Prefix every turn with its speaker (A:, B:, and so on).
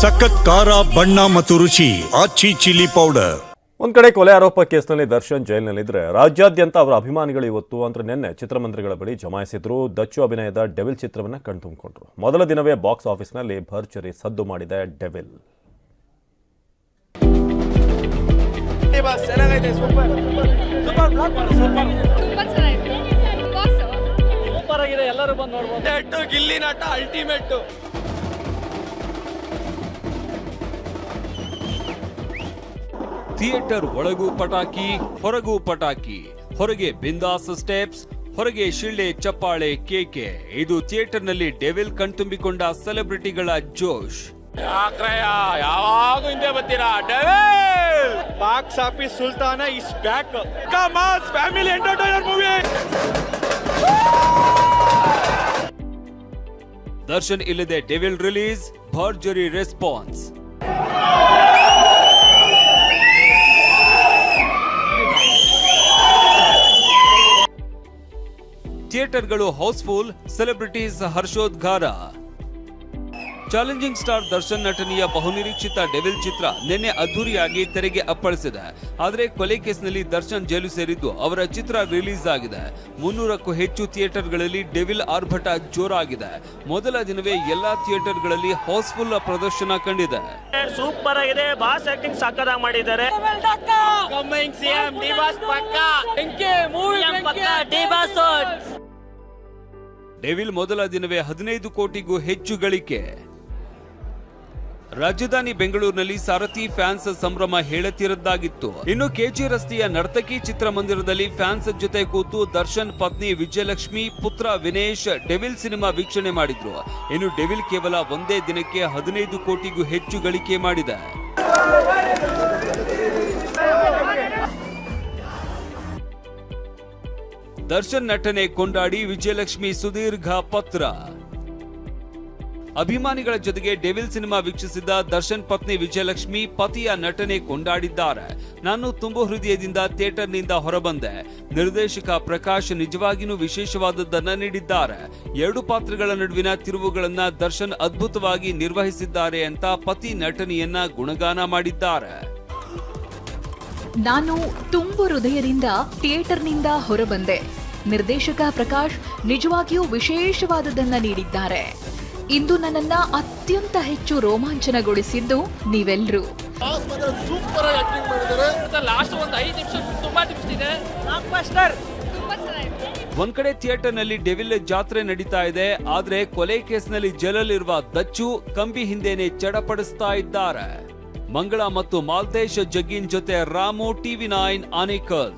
A: ಸಖತ್ ಖಾರ ಬಣ್ಣ ಮತ್ತು ರುಚಿ ಆಚಿ ಚಿಲ್ಲಿ ಪೌಡರ್.
B: ಒಂದ್ ಕಡೆ ಕೊಲೆ ಆರೋಪ ಕೇಸ್ನಲ್ಲಿ ದರ್ಶನ್ ಜೈಲಿನಲ್ಲಿದ್ರೆ ರಾಜ್ಯಾದ್ಯಂತ ಅವರ ಅಭಿಮಾನಿಗಳು ಇವತ್ತು ಅಂದ್ರೆ ನಿನ್ನೆ ಚಿತ್ರಮಂದಿರಗಳ ಬಳಿ ಜಮಾಯಿಸಿದ್ರು. ದಚ್ಚು ಅಭಿನಯದ ಡೆವಿಲ್ ಚಿತ್ರವನ್ನ ಕಣ್ತುಂಬಿಕೊಂಡ್ರು. ಮೊದಲ ದಿನವೇ ಬಾಕ್ಸ್ ಆಫೀಸ್ನಲ್ಲಿ ಭರ್ಜರಿ ಸದ್ದು ಮಾಡಿದೆ ಡೆವಿಲ್.
C: ಎಲ್ಲರೂ ಬಂದು ನೋಡ್ಬೋದು. ಗಿಲ್ಲಿ ನಟ ಅಲ್ಟಿಮೇಟ್.
D: ಥಿಯೇಟರ್ ಒಳಗೂ ಪಟಾಕಿ, ಹೊರಗೂ ಪಟಾಕಿ. ಹೊರಗೆ ಬಿಂದಾಸ್ ಸ್ಟೆಪ್ಸ್, ಹೊರಗೆ ಶಿಳ್ಳೆ ಚಪ್ಪಾಳೆ ಕೇಕೆ. ಇದು ಥಿಯೇಟರ್ನಲ್ಲಿ ಡೆವಿಲ್ ಕಣ್ತುಂಬಿಕೊಂಡ ಸೆಲೆಬ್ರಿಟಿಗಳ ಜೋಶ್.
C: ಯಾವಾಗ ಹಿಂದೆ ಬರ್ತೀರಾ? ಡೆವಿಲ್ ಬಾಕ್ಸ್ ಆಫೀಸ್ ಸುಲ್ತಾನ ಇಸ್ ಬ್ಯಾಕ್. ಕಮಾಸ್ ಫ್ಯಾಮಿಲಿ ಎಂಟರ್ಟೈನರ್ ಮೂವಿ.
D: ದರ್ಶನ್ ಇಲ್ಲದೆ ಡೆವಿಲ್ ರಿಲೀಸ್, ಭರ್ಜರಿ ರೆಸ್ಪಾನ್ಸ್. ಥಿಯೇಟರ್ಗಳು ಹೌಸ್ಫುಲ್, ಸೆಲೆಬ್ರಿಟೀಸ್ ಹರ್ಷೋದ್ಗಾರ. ಚಾಲೆಂಜಿಂಗ್ ಸ್ಟಾರ್ ದರ್ಶನ್ ನಟನೆಯ ಬಹುನಿರೀಕ್ಷಿತ ಡೆವಿಲ್ ಚಿತ್ರ ನಿನ್ನೆ ಅದ್ದೂರಿಯಾಗಿ ತೆರೆಗೆ ಅಪ್ಪಳಿಸಿದೆ. ಆದರೆ ಕೊಲೆ ಕೇಸ್ನಲ್ಲಿ ದರ್ಶನ್ ಜೈಲು ಸೇರಿದ್ದು ಅವರ ಚಿತ್ರ ರಿಲೀಸ್ ಆಗಿದೆ. 300ಕ್ಕೂ ಹೆಚ್ಚು ಥಿಯೇಟರ್ಗಳಲ್ಲಿ ಡೆವಿಲ್ ಆರ್ಭಟ ಜೋರಾಗಿದೆ. ಮೊದಲ ದಿನವೇ ಎಲ್ಲಾ ಥಿಯೇಟರ್ಗಳಲ್ಲಿ ಹೌಸ್ಫುಲ್ ಪ್ರದರ್ಶನ ಕಂಡಿದೆ.
C: ಸೂಪರ್ ಆಗಿದೆ. ಬಾಸ್ ಆಕ್ಟಿಂಗ್ ಸಕ್ಕತ್ತಾಗಿ ಮಾಡಿದ್ದಾರೆ.
D: ಡೆವಿಲ್ ಮೊದಲ ದಿನವೇ 15 ಕೋಟಿಗೂ ಹೆಚ್ಚು ಗಳಿಕೆ. ರಾಜಧಾನಿ ಬೆಂಗಳೂರಿನಲ್ಲಿ ಸಾರಥಿ ಫ್ಯಾನ್ಸ್ ಸಂಭ್ರಮ ಹೇಳತಿರದ್ದಾಗಿತ್ತು. ಇನ್ನು ಕೆಜಿ ರಸ್ತೆಯ ನರ್ತಕಿ ಚಿತ್ರಮಂದಿರದಲ್ಲಿ ಫ್ಯಾನ್ಸ್ ಜೊತೆ ಕೂತು ದರ್ಶನ್ ಪತ್ನಿ ವಿಜಯಲಕ್ಷ್ಮಿ, ಪುತ್ರ ವಿನೇಶ್ ಡೆವಿಲ್ ಸಿನಿಮಾ ವೀಕ್ಷಣೆ ಮಾಡಿದ್ರು. ಇನ್ನು ಡೆವಿಲ್ ಕೇವಲ ಒಂದೇ ದಿನಕ್ಕೆ 15 ಕೋಟಿಗೂ ಹೆಚ್ಚು ಗಳಿಕೆ ಮಾಡಿದೆ. ದರ್ಶನ್ ನಟನೆ ಕೊಂಡಾಡಿ ವಿಜಯಲಕ್ಷ್ಮಿ ಸುದೀರ್ಘ ಪತ್ರ. ಅಭಿಮಾನಿಗಳ ಜೊತೆಗೆ ಡೆವಿಲ್ ಸಿನಿಮಾ ವೀಕ್ಷಿಸಿದ ದರ್ಶನ್ ಪತ್ನಿ ವಿಜಯಲಕ್ಷ್ಮಿ ಪತಿಯ ನಟನೆ ಕೊಂಡಾಡಿದ್ದಾರೆ. ನಾನು ತುಂಬು ಹೃದಯದಿಂದ ಥಿಯೇಟರ್ನಿಂದ ಹೊರಬಂದೆ. ನಿರ್ದೇಶಕ ಪ್ರಕಾಶ್ ನಿಜವಾಗಿಯೂ ವಿಶೇಷವಾದದ್ದನ್ನ ನೀಡಿದ್ದಾರೆ. 2 ಪಾತ್ರಗಳ ನಡುವಿನ ತಿರುವುಗಳನ್ನ ದರ್ಶನ್ ಅದ್ಭುತವಾಗಿ ನಿರ್ವಹಿಸಿದ್ದಾರೆ ಅಂತ ಪತಿ ನಟನೆಯನ್ನ ಗುಣಗಾನ ಮಾಡಿದ್ದಾರೆ.
E: ನಾನು ತುಂಬು ಹೃದಯದಿಂದ ಥಿಯೇಟರ್ನಿಂದ ಹೊರಬಂದೆ. ನಿರ್ದೇಶಕ ಪ್ರಕಾಶ್ ನಿಜವಾಗಿಯೂ ವಿಶೇಷವಾದದನ್ನ ನೀಡಿದ್ದಾರೆ. ಇಂದು ನನ್ನನ್ನ ಅತ್ಯಂತ ಹೆಚ್ಚು ರೋಮಾಂಚನಗೊಳಿಸಿದ್ದು ನೀವೆಲ್ಲರೂ.
D: ಒಂದ್ ಕಡೆ ಥಿಯೇಟರ್ನಲ್ಲಿ ಡೆವಿಲ್ ಜಾತ್ರೆ ನಡೀತಾ ಇದೆ. ಆದ್ರೆ ಕೊಲೆ ಕೇಸ್ನಲ್ಲಿ ಜೈಲಲ್ಲಿರುವ ದಚ್ಚು ಕಂಬಿ ಹಿಂದೆನೆ ಚಡಪಡಿಸ್ತಾ ಇದ್ದಾರೆ. ಮಂಗಳ ಮತ್ತು ಮಾಲ್ತೇಶ್ ಜಗ್ಗಿನ್ ಜೊತೆ ರಾಮು, TV9 ಆನೇಕಲ್.